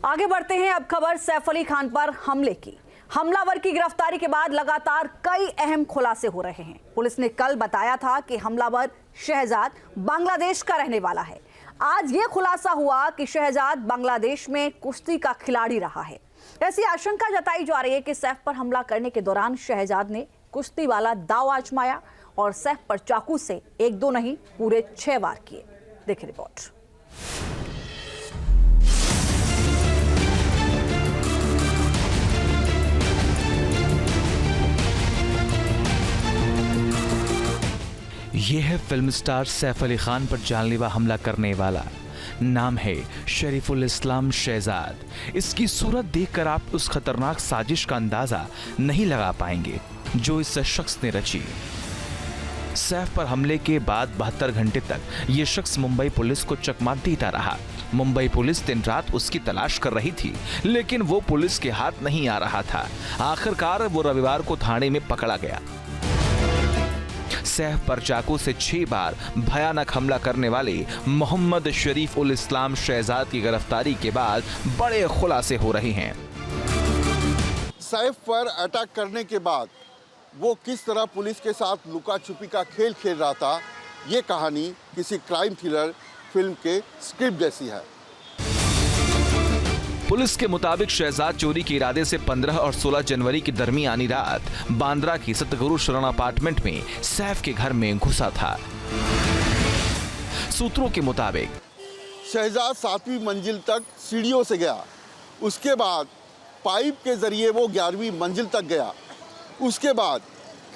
आगे बढ़ते हैं। अब खबर सैफ अली खान पर हमले की। हमलावर की गिरफ्तारी के बाद लगातार कई अहम खुलासे हो रहे हैं। पुलिस ने कल बताया था कि हमलावर शहजाद बांग्लादेश का रहने वाला है। आज यह खुलासा हुआ कि शहजाद बांग्लादेश में कुश्ती का खिलाड़ी रहा है। ऐसी आशंका जताई जा रही है कि सैफ पर हमला करने के दौरान शहजाद ने कुश्ती वाला दांव आजमाया और सैफ पर चाकू से 1-2 नहीं पूरे 6 वार किए। देखिए रिपोर्ट। यह है फिल्म स्टार सैफ अली खान पर जानलेवा हमला करने वाला। नाम है शरीफुल इस्लाम शहजाद। इसकी सूरत देखकर आप उस खतरनाक साजिश का अंदाजा नहीं लगा पाएंगे जो इस शख्स ने रची। सैफ पर हमले के बाद 72 घंटे तक यह शख्स मुंबई पुलिस को चकमा देता रहा। मुंबई पुलिस दिन रात उसकी तलाश कर रही थी, लेकिन वो पुलिस के हाथ नहीं आ रहा था। आखिरकार वो रविवार को थाने में पकड़ा गया। सैफ पर चाकू से 6 बार भयानक हमला करने वाले मोहम्मद शरीफ उल इस्लाम शहजाद की गिरफ्तारी के बाद बड़े खुलासे हो रहे हैं। सैफ पर अटैक करने के बाद वो किस तरह पुलिस के साथ लुका छुपी का खेल खेल रहा था, ये कहानी किसी क्राइम थ्रिलर फिल्म के स्क्रिप्ट जैसी है। पुलिस के मुताबिक शहजाद चोरी के इरादे से 15 और 16 जनवरी की दरमियानी रात बांद्रा की सतगुरु शरण अपार्टमेंट में सैफ के घर में घुसा था। सूत्रों के मुताबिक शहजाद 7वीं मंजिल तक सीढ़ियों से गया। उसके बाद पाइप के जरिए वो 11वीं मंजिल तक गया। उसके बाद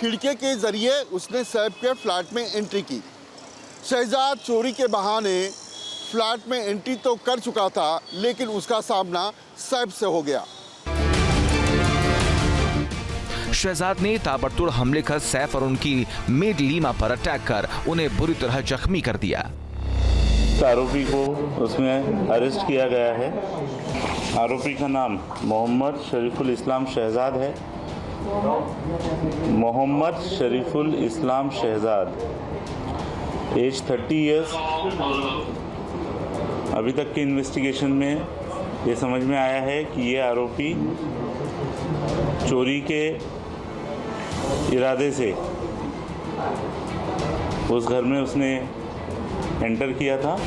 खिड़की के जरिए उसने सैफ के फ्लैट में एंट्री की। शहजाद चोरी के बहाने फ्लैट में एंट्री तो कर चुका था, लेकिन उसका सामना सैफ से हो गया। शहजाद ने ताबड़तोड़ हमले कर सैफ और उनकी मेड लीमा पर अटैक कर उन्हें बुरी तरह जख्मी कर दिया। आरोपी को उसमें अरेस्ट किया गया है। आरोपी का नाम मोहम्मद शरीफुल इस्लाम शहजाद है। मोहम्मद शरीफुल इस्लाम शहजाद, एज 30 ईयर्स। अभी तक के इन्वेस्टिगेशन में ये समझ में आया है कि ये आरोपी चोरी के इरादे से उस घर में उसने एंटर किया था।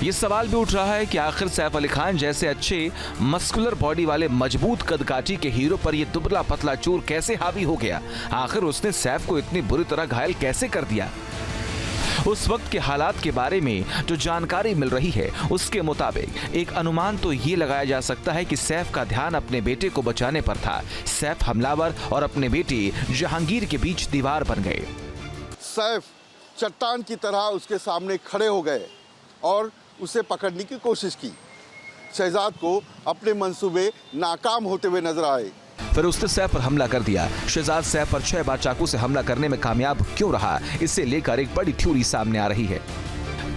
ये सवाल भी उठ रहा है कि आखिर सैफ अली खान जैसे अच्छे मस्कुलर बॉडी वाले मजबूत कदकाठी के हीरो पर ये दुबला पतला चोर कैसे हावी हो गया। आखिर उसने सैफ को इतनी बुरी तरह घायल कैसे कर दिया। उस वक्त के हालात के बारे में जो जानकारी मिल रही है, उसके मुताबिक एक अनुमान तो ये लगाया जा सकता है कि सैफ का ध्यान अपने बेटे को बचाने पर था। सैफ हमलावर और अपने बेटे जहांगीर के बीच दीवार बन गए। सैफ चट्टान की तरह उसके सामने खड़े हो गए और उसे पकड़ने की कोशिश की। शहजाद को अपने मंसूबे नाकाम होते हुए नजर आए। फिर उसने सैफ पर हमला कर दिया। शहजाद सैफ पर 6 बार चाकू से हमला करने में कामयाब क्यों रहा, इसे लेकर एक बड़ी थ्योरी सामने आ रही है।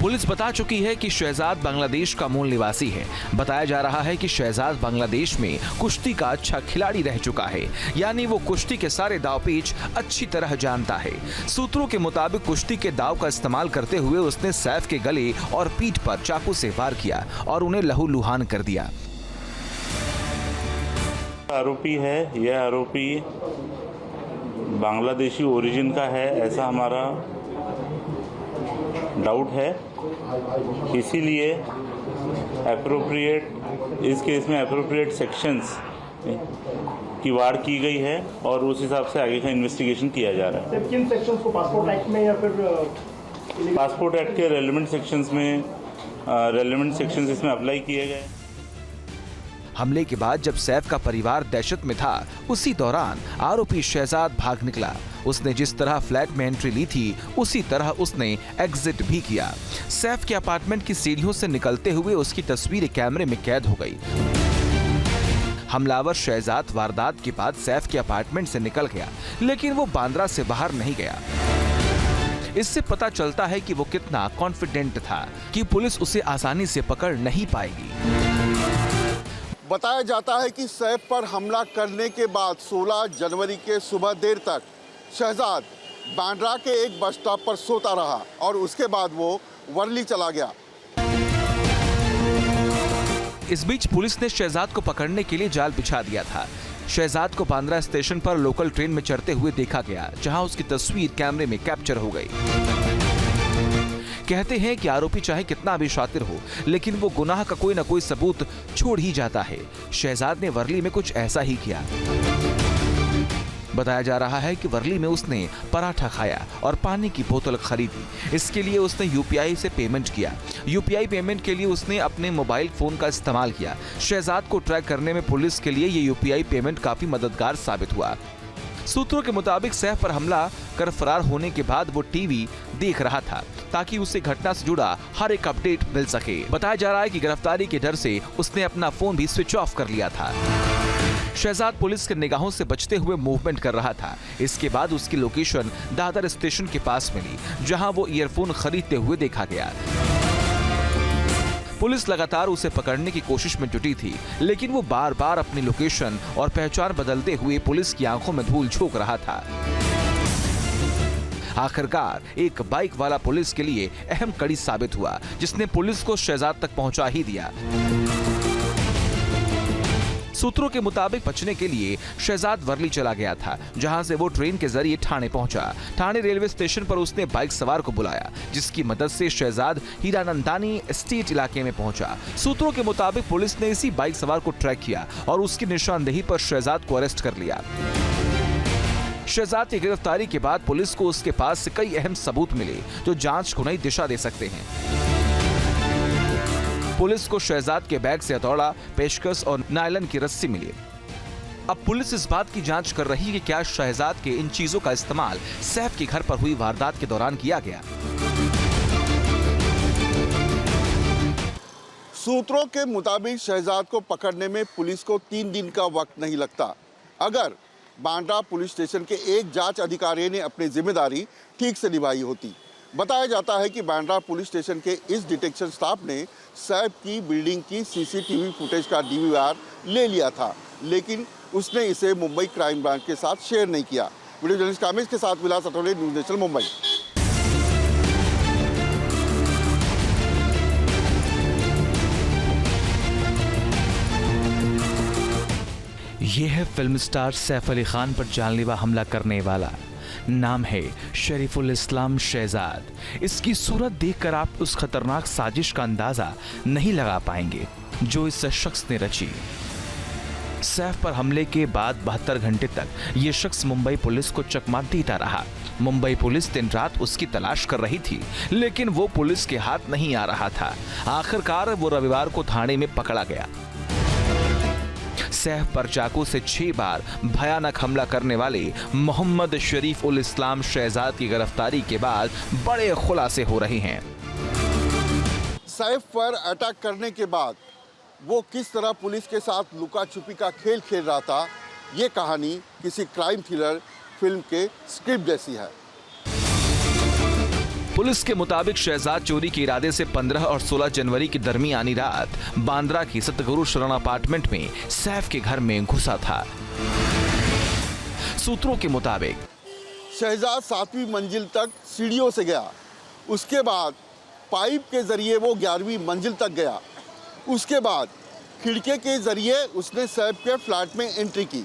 पुलिस बता चुकी है कि शहजाद बांग्लादेश का मूल निवासी है। बताया जा रहा है कि शहजाद बांग्लादेश में कुश्ती का अच्छा खिलाड़ी रह चुका है, यानी वो कुश्ती के सारे दाव पेच अच्छी तरह जानता है। सूत्रों के मुताबिक कुश्ती के दाव का इस्तेमाल करते हुए उसने सैफ के गले और पीठ पर चाकू से वार किया और उन्हें लहूलुहान कर दिया। आरोपी है, यह आरोपी बांग्लादेशी ओरिजिन का है, ऐसा हमारा डाउट है। इसीलिए एप्रोप्रिएट इस केस में एप्रोप्रिएट सेक्शंस की वार की गई है और उस हिसाब से आगे का इन्वेस्टिगेशन किया जा रहा है। किन सेक्शंस को पासपोर्ट एक्ट में या फिर पासपोर्ट एक्ट के रेलेवेंट सेक्शंस इसमें अप्लाई किए गए। हमले के बाद जब सैफ का परिवार दहशत में था, उसी दौरान आरोपी शहजाद भाग निकला। उसने जिस तरह फ्लैट में एंट्री ली थी, उसी तरह उसने एग्जिट भी किया। सैफ के अपार्टमेंट की सीढ़ियों से निकलते हुए उसकी तस्वीर कैमरे में कैद हो गई। हमलावर शहजाद वारदात के बाद सैफ के अपार्टमेंट से निकल गया, लेकिन वो बांद्रा से बाहर नहीं गया। इससे पता चलता है कि वो कितना कॉन्फिडेंट था कि पुलिस उसे आसानी से पकड़ नहीं पाएगी। बताया जाता है कि सैफ पर हमला करने के बाद 16 जनवरी के सुबह देर तक शहजाद बांद्रा के एक बस स्टॉप पर सोता रहा और उसके बाद वो वर्ली चला गया। इस बीच पुलिस ने शहजाद को पकड़ने के लिए जाल बिछा दिया था। शहजाद को बांद्रा स्टेशन पर लोकल ट्रेन में चढ़ते हुए देखा गया, जहां उसकी तस्वीर कैमरे में कैप्चर हो गई। कहते हैं कि आरोपी चाहे कितना भी शातिर हो, लेकिन वो गुनाह का कोई ना कोई सबूत छोड़ ही जाता है। शहजाद ने वर्ली में कुछ ऐसा ही किया। बताया जा रहा है कि वर्ली में उसने पराठा खाया और पानी की बोतल खरीदी। इसके लिए उसने यूपीआई से पेमेंट किया। यूपीआई पेमेंट के लिए उसने अपने मोबाइल फोन का इस्तेमाल किया। शहजाद को ट्रैक करने में पुलिस के लिए ये यूपीआई पेमेंट काफी मददगार साबित हुआ। सूत्रों के मुताबिक सैफ पर हमला कर फरार होने के बाद वो टीवी देख रहा था, ताकि उसे घटना से जुड़ा हर एक अपडेट मिल सके। बताया जा रहा है कि गिरफ्तारी के डर से उसने अपना फोन भी स्विच ऑफ कर लिया था। शहजाद पुलिस के निगाहों से बचते हुए मूवमेंट कर रहा था। इसके बाद उसकी लोकेशन दादर स्टेशन के पास मिली, जहां वो ईयरफोन खरीदते हुए देखा गया। पुलिस लगातार उसे पकड़ने की कोशिश में जुटी थी, लेकिन वो बार बार अपनी लोकेशन और पहचान बदलते हुए पुलिस की आंखों में धूल झोंक रहा था। आखिरकार एक बाइक वाला पुलिस के लिए अहम कड़ी साबित हुआ, जिसने पुलिस को शहजाद तक पहुंचा ही दिया। सूत्रों के मुताबिक बचने के लिए शहजाद वर्ली चला गया था, जहां से वो ट्रेन के जरिए ठाणे पहुंचा। ठाणे रेलवे स्टेशन पर उसने बाइक सवार को बुलाया, जिसकी मदद से शहजाद हीरानंदानी एस्टेट इलाके में पहुंचा। सूत्रों के मुताबिक पुलिस ने इसी बाइक सवार को ट्रैक किया और उसकी निशानदेही पर शहजाद को अरेस्ट कर लिया। शहजाद की गिरफ्तारी के बाद पुलिस को उसके पास से कई अहम सबूत मिले, जो जांच को नई दिशा दे सकते हैं। पुलिस को शहजाद के बैग से हथौड़ा, पेचकस और नायलन की रस्सी मिली। अब पुलिस इस बात की जांच कर रही है कि क्या शहजाद के इन चीजों का इस्तेमाल सैफ के घर पर हुई वारदात के दौरान किया गया। सूत्रों के मुताबिक शहजाद को पकड़ने में पुलिस को 3 दिन का वक्त नहीं लगता, अगर बांद्रा पुलिस स्टेशन के एक जांच अधिकारी ने अपनी जिम्मेदारी ठीक से निभाई होती। बताया जाता है कि बांद्रा पुलिस स्टेशन के इस डिटेक्शन स्टाफ ने सैफ की बिल्डिंग की सीसीटीवी फुटेज का डीवीआर ले लिया था, लेकिन उसने इसे मुंबई क्राइम ब्रांच के साथ शेयर नहीं किया। वीडियो जर्नलिस्ट कामेश के साथ विलास अटोले, न्यूज़ नेशनल, मुंबई। यह है फिल्म स्टार सैफ अली खान पर जानलेवा हमला करने वाला। नाम है शरीफुल इस्लाम शहजाद। इसकी सूरत देखकर आप उस खतरनाक साजिश का अंदाजा नहीं लगा पाएंगे जो इस शख्स ने रची। सैफ पर हमले के बाद 72 घंटे तक ये शख्स मुंबई पुलिस को चकमा देता रहा। मुंबई पुलिस दिन रात उसकी तलाश कर रही थी, लेकिन वो पुलिस के हाथ नहीं आ रहा था। आखिरकार वो रविवार को थाने में पकड़ा गया। सैफ पर चाकू से 6 बार भयानक हमला करने वाले मोहम्मद शरीफ उल इस्लाम शहजाद की गिरफ्तारी के बाद बड़े खुलासे हो रहे हैं। सैफ पर अटैक करने के बाद वो किस तरह पुलिस के साथ लुका छुपी का खेल खेल रहा था, ये कहानी किसी क्राइम थ्रिलर फिल्म के स्क्रिप्ट जैसी है। पुलिस के मुताबिक शहजाद चोरी के इरादे से 15 और 16 जनवरी की दरमियानी रात बांद्रा की सतगुरु शरण अपार्टमेंट में सैफ के घर में घुसा था। सूत्रों के मुताबिक शहजाद 7वीं मंजिल तक सीढ़ियों से गया, उसके बाद पाइप के जरिए वो 11वीं मंजिल तक गया, उसके बाद खिड़की के जरिए उसने सैफ के फ्लैट में एंट्री की।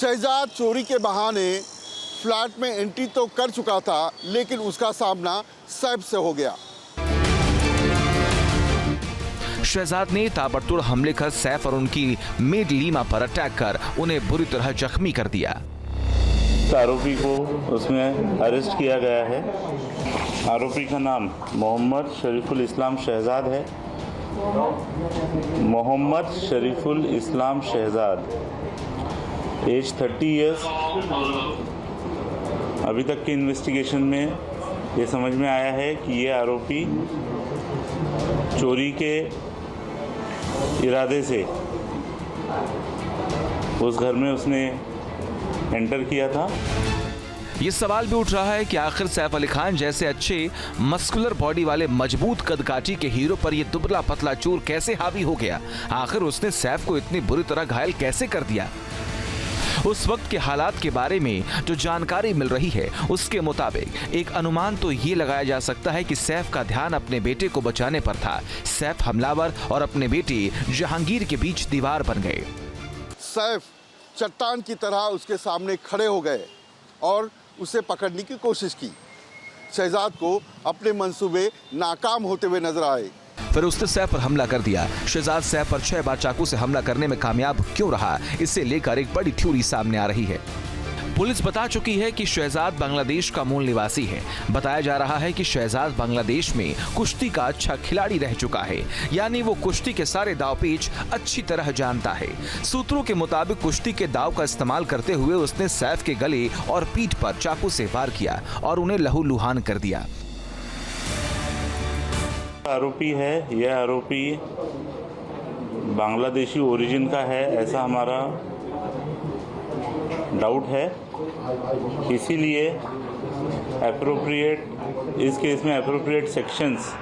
शहजाद चोरी के बहाने फ्लैट में एंट्री तो कर चुका था, लेकिन उसका सामना सैफ से हो गया। शहजाद ने ताबड़तोड़ हमले कर सैफ और उनकी मेड लीमा पर अटैक कर उन्हें बुरी तरह जख्मी कर दिया। आरोपी को उसमें अरेस्ट किया गया है। आरोपी का नाम मोहम्मद शरीफुल इस्लाम शहजाद है। मोहम्मद शरीफुल इस्लाम शहजाद, एज 30 ईयर्स। अभी तक की इन्वेस्टिगेशन में ये समझ में आया है कि ये आरोपी चोरी के इरादे से उस घर में उसने एंटर किया था। ये सवाल भी उठ रहा है कि आखिर सैफ अली खान जैसे अच्छे मस्कुलर बॉडी वाले मजबूत कदकाठी के हीरो पर ये दुबला पतला चोर कैसे हावी हो गया। आखिर उसने सैफ को इतनी बुरी तरह घायल कैसे कर दिया। उस वक्त के हालात के बारे में जो जानकारी मिल रही है उसके मुताबिक एक अनुमान तो ये लगाया जा सकता है कि सैफ का ध्यान अपने बेटे को बचाने पर था। सैफ हमलावर और अपने बेटे जहांगीर के बीच दीवार बन गए। सैफ चट्टान की तरह उसके सामने खड़े हो गए और उसे पकड़ने की कोशिश की। शहजाद को अपने मंसूबे नाकाम होते हुए नजर आए। फिर उसने सैफ पर हमला कर दिया। शहजाद सैफ पर 6 बार चाकू से हमला करने में कामयाब क्यों रहा, इसे लेकर एक बड़ी थ्योरी सामने आ रही है। पुलिस बता चुकी है कि शहजाद बांग्लादेश का मूल निवासी है। बताया जा रहा है कि शहजाद बांग्लादेश में कुश्ती का अच्छा खिलाड़ी रह चुका है, यानी वो कुश्ती के सारे दाव पेच अच्छी तरह जानता है। सूत्रों के मुताबिक कुश्ती के दाव का इस्तेमाल करते हुए उसने सैफ के गले और पीठ पर चाकू से वार किया और उन्हें लहूलुहान कर दिया। आरोपी है, यह आरोपी बांग्लादेशी ओरिजिन का है, ऐसा हमारा डाउट है। इसीलिए एप्रोप्रिएट इस केस में एप्रोप्रिएट सेक्शंस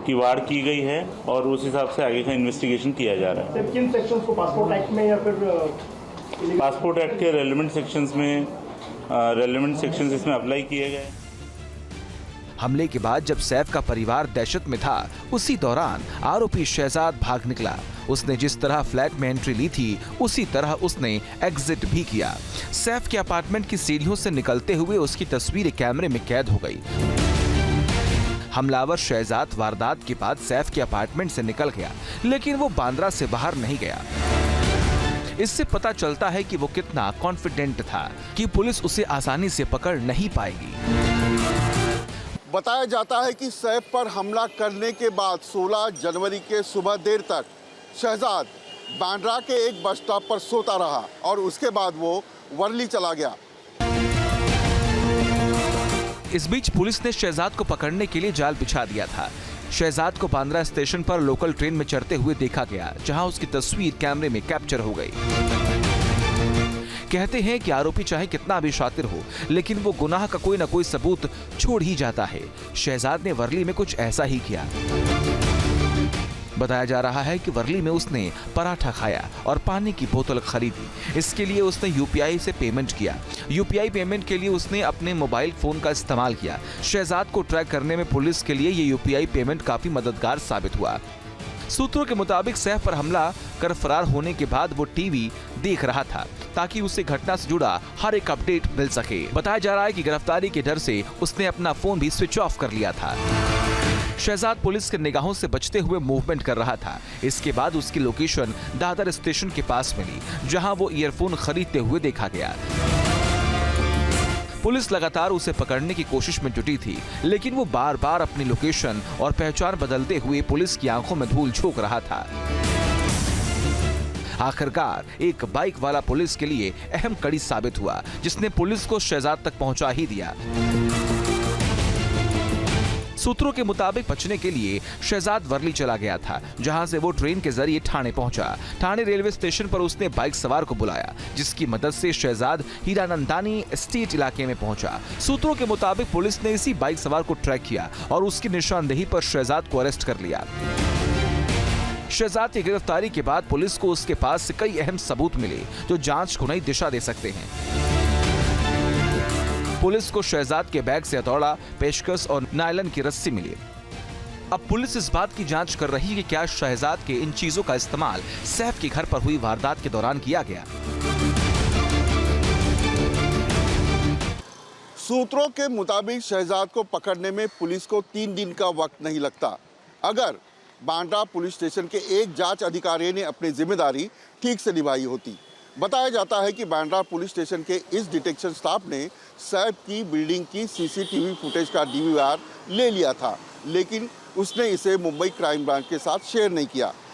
की वार की गई है और उस हिसाब से आगे का इन्वेस्टिगेशन किया जा रहा है। किन सेक्शंस को पासपोर्ट एक्ट में या फिर पासपोर्ट एक्ट के रेलेवेंट सेक्शंस इसमें अप्लाई किए गए। हमले के बाद जब सैफ का परिवार दहशत में था, उसी दौरान आरोपी शहजाद भाग निकला। उसने जिस तरह फ्लैट में एंट्री ली थी उसी तरह उसने एग्जिट भी किया। सैफ के अपार्टमेंट की सीढ़ियों से निकलते हुए उसकी तस्वीर कैमरे में कैद हो गई। हमलावर शहजाद वारदात के बाद सैफ के अपार्टमेंट से निकल गया, लेकिन वो बांद्रा से बाहर नहीं गया। इससे पता चलता है कि वो कितना कॉन्फिडेंट था कि पुलिस उसे आसानी से पकड़ नहीं पाएगी। बताया जाता है कि सैफ पर हमला करने के बाद 16 जनवरी के सुबह देर तक शहजाद बांद्रा के एक बस स्टॉप पर सोता रहा और उसके बाद वो वर्ली चला गया। इस बीच पुलिस ने शहजाद को पकड़ने के लिए जाल बिछा दिया था। शहजाद को बांद्रा स्टेशन पर लोकल ट्रेन में चढ़ते हुए देखा गया, जहां उसकी तस्वीर कैमरे में कैप्चर हो गई। कहते हैं कि आरोपी चाहे कितना भी शातिर हो, लेकिन वो गुनाह का कोई ना कोई सबूत छोड़ ही जाता है। शहजाद ने वर्ली में कुछ ऐसा ही किया। बताया जा रहा है कि वर्ली में उसने पराठा खाया और पानी की बोतल खरीदी। इसके लिए उसने यूपीआई से पेमेंट किया। यूपीआई पेमेंट के लिए उसने अपने मोबाइल फोन का इस्तेमाल किया। शहजाद को ट्रैक करने में पुलिस के लिए ये यूपीआई पेमेंट काफी मददगार साबित हुआ। सूत्रों के मुताबिक सैफ पर हमला कर फरार होने के बाद वो टीवी देख रहा था ताकि उसे घटना से जुड़ा हर एक अपडेट मिल सके। बताया जा रहा है कि गिरफ्तारी के डर से उसने अपना फोन भी स्विच ऑफ कर लिया था। शहजाद पुलिस के निगाहों से बचते हुए मूवमेंट कर रहा था। इसके बाद उसकी लोकेशन दादर स्टेशन के पास मिली, जहां वो ईयरफोन खरीदते हुए देखा गया। पुलिस लगातार उसे पकड़ने की कोशिश में जुटी थी, लेकिन वो बार बार अपनी लोकेशन और पहचान बदलते हुए पुलिस की आंखों में धूल झोंक रहा था। आखिरकार एक बाइक वाला पुलिस के लिए अहम कड़ी साबित हुआ, जिसने पुलिस को शहजाद तक पहुंचा ही दिया। सूत्रों के मुताबिक बचने के लिए शहजाद वर्ली चला गया था, जहां से वो ट्रेन के जरिए ठाणे पहुंचा। ठाणे रेलवे स्टेशन पर उसने बाइक सवार को बुलाया, जिसकी मदद से शहजाद हीरानंदानी एस्टेट इलाके में पहुंचा। सूत्रों के मुताबिक पुलिस ने इसी बाइक सवार को ट्रैक किया और उसकी निशानदेही पर शहजाद को अरेस्ट कर लिया। शहजाद की गिरफ्तारी के बाद पुलिस को उसके पास से कई अहम सबूत मिले, जो जांच को नई दिशा दे सकते हैं। पुलिस को शहजाद के बैग से हथौड़ा, पेचकस और नायलन की रस्सी मिली। अब पुलिस इस बात की जांच कर रही है कि क्या शहजाद के इन चीजों का इस्तेमाल सैफ के घर पर हुई वारदात के दौरान किया गया। सूत्रों के मुताबिक शहजाद को पकड़ने में पुलिस को 3 दिन का वक्त नहीं लगता, अगर बांद्रा पुलिस स्टेशन के एक जांच अधिकारी ने अपनी जिम्मेदारी ठीक से निभाई होती। बताया जाता है कि बांद्रा पुलिस स्टेशन के इस डिटेक्शन स्टाफ ने सैफ की बिल्डिंग की सीसीटीवी फुटेज का डीवीआर ले लिया था, लेकिन उसने इसे मुंबई क्राइम ब्रांच के साथ शेयर नहीं किया।